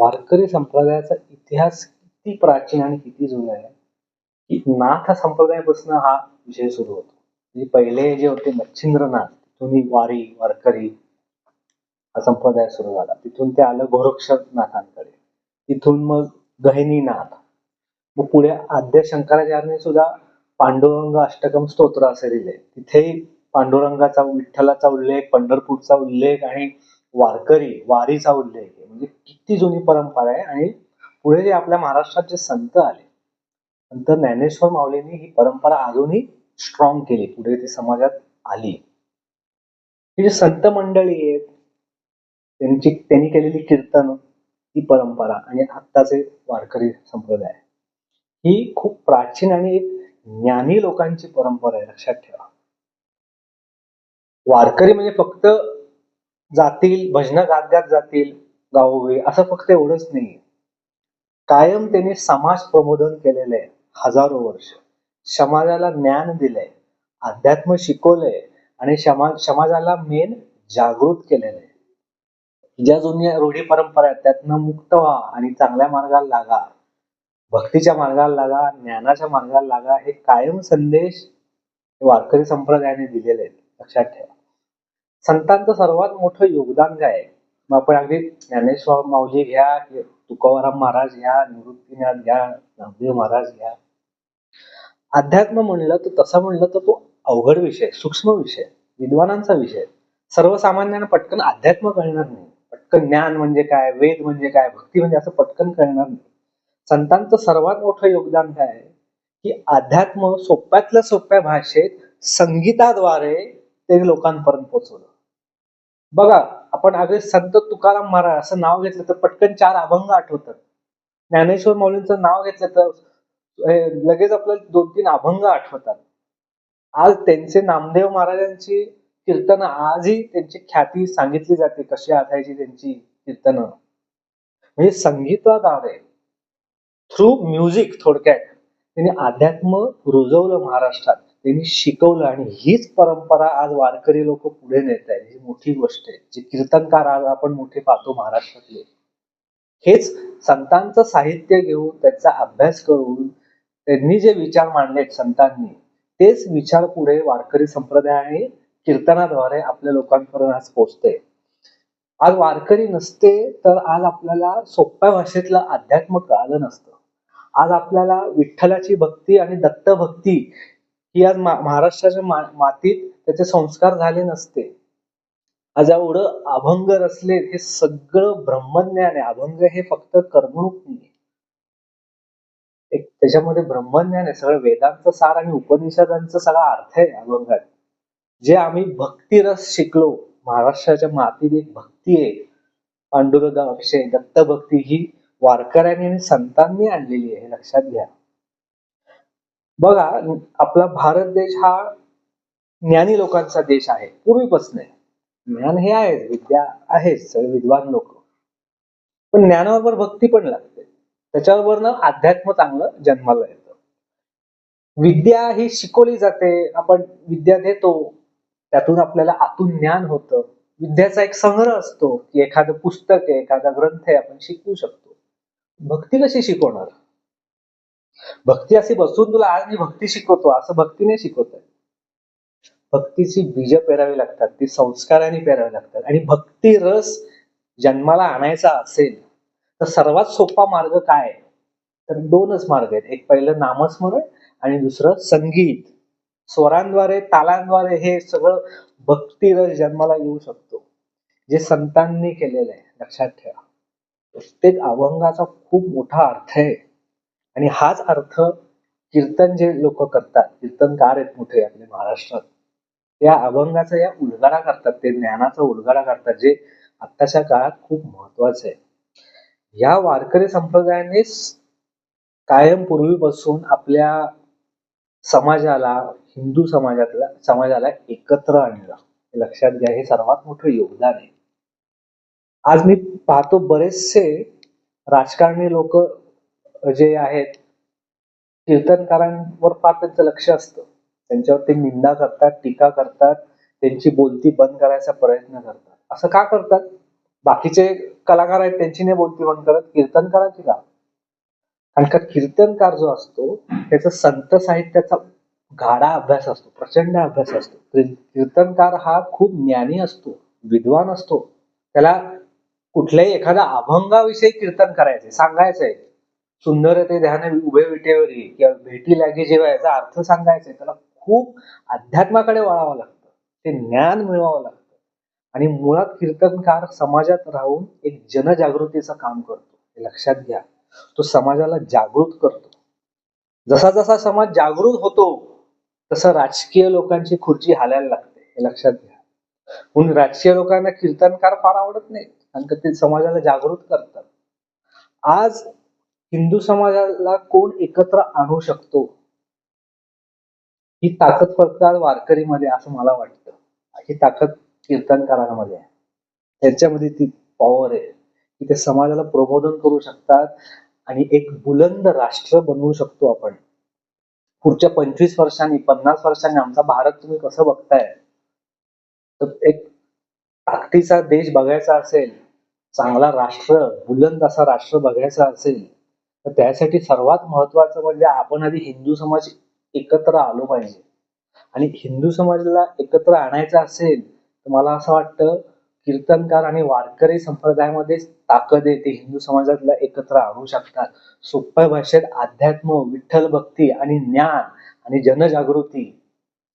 वारकरी संप्रदायाचा इतिहास किती प्राचीन आणि किती जुना आहे की नाथ संप्रदायापासून हा विषय सुरू होतो. म्हणजे पहिले जे होते मच्छिंद्रनाथ, तिथून वारी वारकरी हा संप्रदाय सुरू झाला. तिथून ते आलं गोरक्षनाथांकडे, तिथून मग गहिनीनाथ, मग पुढे आद्य शंकराचार्यांनी सुद्धा पांडुरंग अष्टकम स्तोत्र असे लिहिले. तिथेही पांडुरंगाचा, विठ्ठलाचा उल्लेख, पंढरपूरचा उल्लेख आणि वारकरी वारीचा उल्लेख आहे. म्हणजे किती जुनी परंपरा आहे. आणि पुढे जे आपल्या महाराष्ट्रात जे संत आले, संत ज्ञानेश्वर माऊलींनी ही परंपरा अजूनही स्ट्रॉंग केली, पुढे ती समाजात आली. ही जी संत मंडळी आहेत, त्यांनी केलेली कीर्तन, ही परंपरा आणि आत्ताचे वारकरी संप्रदाय, ही खूप प्राचीन आणि एक ज्ञानी लोकांची परंपरा आहे, लक्षात ठेवा. वारकरी म्हणजे फक्त जातील, भजन गात गात जातील गावोगावी, असं फक्त एवढंच नाही. कायम त्यांनी समाज प्रबोधन केलेलं आहे. हजारो वर्ष समाजाला ज्ञान दिलंय, अध्यात्म शिकवलंय आणि समाजाला मेन जागृत केलेलं आहे. ज्या जुन्या रूढी परंपरा आहेत त्यातनं मुक्त व्हा आणि चांगल्या मार्गाला लागा, भक्तीच्या मार्गाला लागा, ज्ञानाच्या मार्गाला लागा, हे कायम संदेश वारकरी संप्रदायाने दिलेले आहेत, लक्षात ठेवा. संतांचं सर्वात मोठं योगदान काय आहे? मग आपण अगदी ज्ञानेश्वर माऊली घ्या, तुकोबाराम महाराज घ्या, निवृत्तीनाथ घ्या, नामदेव महाराज घ्या. अध्यात्म म्हणलं तर तसं म्हणलं तर तो अवघड विषय, सूक्ष्म विषय, विद्वानांचा विषय. सर्वसामान्यांना पटकन अध्यात्म कळणार नाही, पटकन ज्ञान म्हणजे काय, वेद म्हणजे काय, भक्ती म्हणजे असं पटकन कळणार नाही. संतांचं सर्वात मोठं योगदान काय आहे की अध्यात्म सोप्यातल्या सोप्या भाषेत संगीताद्वारे ते लोकांपर्यंत पोहोचवलं. बघा, आपण अगदी संत तुकाराम महाराज असं नाव घेतलं तर पटकन 4 अभंग आठवतात. ज्ञानेश्वर माऊलींचं नाव घेतलं तर लगेच आपल्याला 2-3 अभंग आठवतात. आज त्यांचे नामदेव महाराजांची कीर्तन, आजही त्यांची ख्याती सांगितली जाते, कशी असायची त्यांची कीर्तन. म्हणजे संगीताद्वारे, थ्रू म्युझिक, थोडक्यात त्यांनी अध्यात्म रुजवलं महाराष्ट्रात, त्यांनी शिकवलं. आणि हीच परंपरा आज वारकरी लोक पुढे नेत आहेत. ही मोठी गोष्ट आहे. जे कीर्तनकार आज आपण मोठे पाहतो महाराष्ट्रातले, हेच संतांचं साहित्य घेऊन, त्याचा अभ्यास करून, त्यांनी जे विचार मांडलेत संतांनी, तेच विचार पुढे वारकरी संप्रदायाने कीर्तनाद्वारे आपल्या लोकांपर्यंत आज पोहोचते. आज वारकरी नसते तर आज आपल्याला सोप्या भाषेतलं अध्यात्म कळालं नसतं. आज आपल्याला विठ्ठलाची भक्ती आणि दत्तभक्ती ही आज महाराष्ट्राच्या मातीत त्याचे संस्कार झाले नसते. आज एवढं अभंग रचले, हे सगळं ब्रह्मज्ञान आहे. अभंग हे फक्त करमणूक नाही, एक त्याच्यामध्ये ब्रह्मज्ञान आहे. सगळं वेदांचं सार आणि उपनिषदांचा सगळा अर्थ आहे अभंगात. जे आम्ही भक्तिरस शिकलो, महाराष्ट्राच्या मातीत एक भक्ती आहे, पांडुरंगाविषयी दत्तभक्ती, ही वारकऱ्यांनी आणि संतांनी आणलेली आहे, लक्षात घ्या. बघा, आपला भारत देश हा ज्ञानी लोकांचा देश आहे पूर्वीपासून. ज्ञान हे आहे, विद्या आहे, सगळे विद्वान लोक, पण ज्ञानाबरोबर भक्ती पण लागते, त्याच्याबरोबर ना अध्यात्म चांगलं जन्माला येतं. विद्या ही शिकवली जाते, आपण विद्या देतो, त्यातून आपल्याला आतून ज्ञान होतं. विद्याचा एक संग्रह असतो की एखादं पुस्तक आहे, एखादा ग्रंथ आहे, आपण शिकवू शकतो. भक्ती कशी शिकवणार? भक्ती अशी बसून तुला आज मी भक्ती शिकवतो असं भक्ती नाही शिकवत आहे. भक्तीची बीज पेरावी लागतात, ती संस्काराने पेरावी लागतात. आणि भक्ती रस जन्माला आणायचा असेल तर सर्वात सोपा मार्ग काय आहे? तर 2च मार्ग आहेत. एक पहिलं नामस्मरण आणि दुसरं संगीत. स्वरांद्वारे, तालांद्वारे हे सगळं भक्ती रस जन्माला येऊ शकतो, जे संतांनी केलेलं आहे, लक्षात ठेवा. प्रत्येक अभंगाचा खूप मोठा अर्थ आहे. आणि हाच अर्थ कीर्तन जे लोक करतात, कीर्तनकार आहेत मोठे आपल्या महाराष्ट्रात, त्या अभंगाचा या उलगडा करतात, ते ज्ञानाचा उलगडा करतात, जे आत्ताच्या काळात खूप महत्वाचं आहे. या वारकरी संप्रदायाने कायम पूर्वीपासून आपल्या समाजाला, हिंदू समाजाला एकत्र आणलं, लक्षात घ्या. हे सर्वात मोठं योगदान आहे. आज मी पाहतो बरेचसे राजकारणी लोक जे आहेत, कीर्तनकारांवर फार त्यांचं लक्ष असतं, त्यांच्यावर ते निंदा करतात, टीका करतात, त्यांची बोलती बंद करायचा प्रयत्न करतात. असं का करतात? बाकीचे कलाकार आहेत त्यांची नाही बोलती म्हणून करत, कीर्तनकाराची का? कारण का कीर्तनकार जो असतो त्याचा संत साहित्याचा गाढा अभ्यास असतो, प्रचंड अभ्यास असतो. कीर्तनकार हा खूप ज्ञानी असतो, विद्वान असतो. त्याला कुठल्याही एखाद्या अभंगाविषयी कीर्तन करायचंय, सांगायचंय, सुंदर ते ध्यान उभे विटेवरी किंवा भेटी लागे जेव्हा याचा अर्थ सांगायचाय, त्याला खूप अध्यात्माकडे वळावं लागतं, ते ज्ञान मिळवावं लागतं. आणि मुळात कीर्तनकार समाजात राहून एक जनजागृतीचं काम करतो, हे लक्षात घ्या. तो समाजाला जागृत करतो. जसा जसा समाज जागृत होतो तसं राजकीय लोकांची खुर्ची हालायला लागते, हे लक्षात घ्या. म्हणून राजकीय लोकांना कीर्तनकार फार आवडत नाही, कारण ते समाजाला जागृत करतात. आज हिंदू समाजाला कोण एकत्र आणू शकतो, ही ताकद फक्त आज वारकरीमध्ये असं मला वाटतं. ही ताकद कीर्तनकारांमध्ये आहे, त्यांच्यामध्ये ती पॉवर आहे की ते समाजाला प्रबोधन करू शकतात आणि एक बुलंद राष्ट्र बनवू शकतो आपण. पुढच्या 25 वर्षांनी 50 वर्षांनी आमचा भारत तुम्ही कसं बघताय, तर एक ताकदीचा देश बघायचा असेल, चांगला राष्ट्र, बुलंद असा राष्ट्र बघायचा असेल, तर त्यासाठी सर्वात महत्वाचं म्हणजे आपण आधी हिंदू समाज एकत्र आलो पाहिजे. आणि हिंदू समाजाला एकत्र आणायचं असेल तर मला असं वाटतं कीर्तनकार आणि वारकरी संप्रदायामध्ये ताकद आहे, ते हिंदू समाजातला एकत्र आणू शकतात. सोप्या भाषेत अध्यात्म, विठ्ठल भक्ती आणि ज्ञान आणि जनजागृती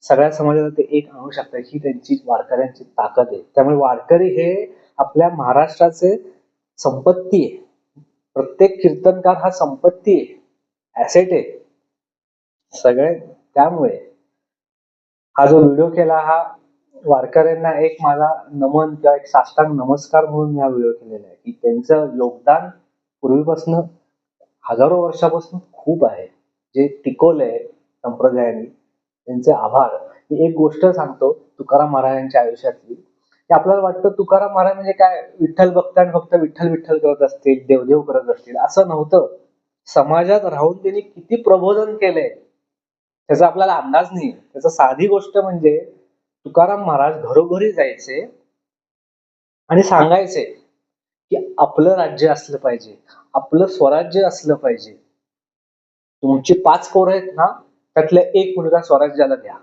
सगळ्या समाजाला ते एक आणू शकतात, ही त्यांची वारकऱ्यांची ताकद आहे. त्यामुळे वारकरी हे आपल्या महाराष्ट्राचे संपत्ती आहे. प्रत्येक कीर्तनकार हा संपत्ती आहे, ऍसेट आहे सगळे. त्यामुळे हा जो व्हिडिओ केला हा वारकऱ्यांना एक माझा नमन किंवा एक साष्टांग नमस्कार म्हणून मी हा व्हिडिओ केलेला आहे, की त्यांचं योगदान पूर्वीपासून हजारो वर्षापासून खूप आहे, जे टिकवलंय संप्रदायाने. त्यांचे आभार. मी एक गोष्ट सांगतो तुकाराम महाराजांच्या आयुष्यातली, की आपल्याला वाटतं तुकाराम महाराज म्हणजे काय, विठ्ठल भक्त आणि फक्त विठ्ठल विठ्ठल करत असतील, देवदेव करत असतील, असं नव्हतं. समाजात राहून त्यांनी किती प्रबोधन केलंय त्याचा आपल्याला अंदाज नाही. त्याचा साधी गोष्ट म्हणजे तुकाराम महाराज घरोघरी जायचे आणि सांगायचे की आपलं राज्य असलं पाहिजे, आपलं स्वराज्य असलं पाहिजे. तुमची 5 पोरं आहेत ना, त्यातल्या एक मुलगा स्वराज्याला द्या,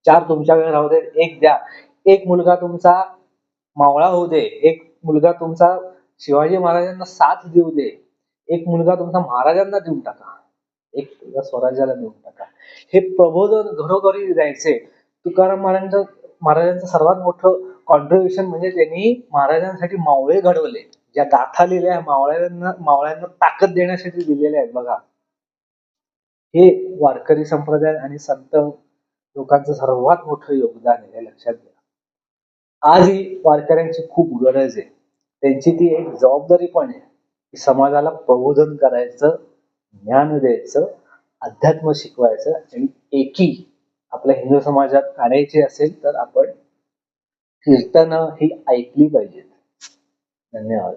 4 तुमच्याकडे राहू दे, एक द्या. एक मुलगा तुमचा मावळा होऊ दे, एक मुलगा तुमचा शिवाजी महाराजांना साथ देऊ दे, एक मुलगा तुमचा महाराजांना देऊन टाका, एक मुलगा स्वराज्याला देऊन टाका. हे प्रबोधन घरोघरी द्यायचे. तुकाराम महाराजांचं सर्वात मोठं कॉन्ट्रीब्युशन म्हणजे त्यांनी महाराजांसाठी मावळे घडवले. ज्या गाथा लिहिल्या मावळ्यांना ताकद देण्यासाठी दिलेल्या आहेत बघा. हे वारकरी संप्रदाय आणि संत लोकांचं सर्वात मोठं योगदान आहे, हे लक्षात घ्या. आजही वारकऱ्यांची खूप गरज आहे. त्यांची ती एक जबाबदारी पण आहे की समाजाला प्रबोधन करायचं, ज्ञान द्यायचं, अध्यात्म शिकवायचं आणि एकी आपल्या हिंदू समाजात आणायची असेल तर आपण कीर्तनं ही ऐकली पाहिजेत. धन्यवाद.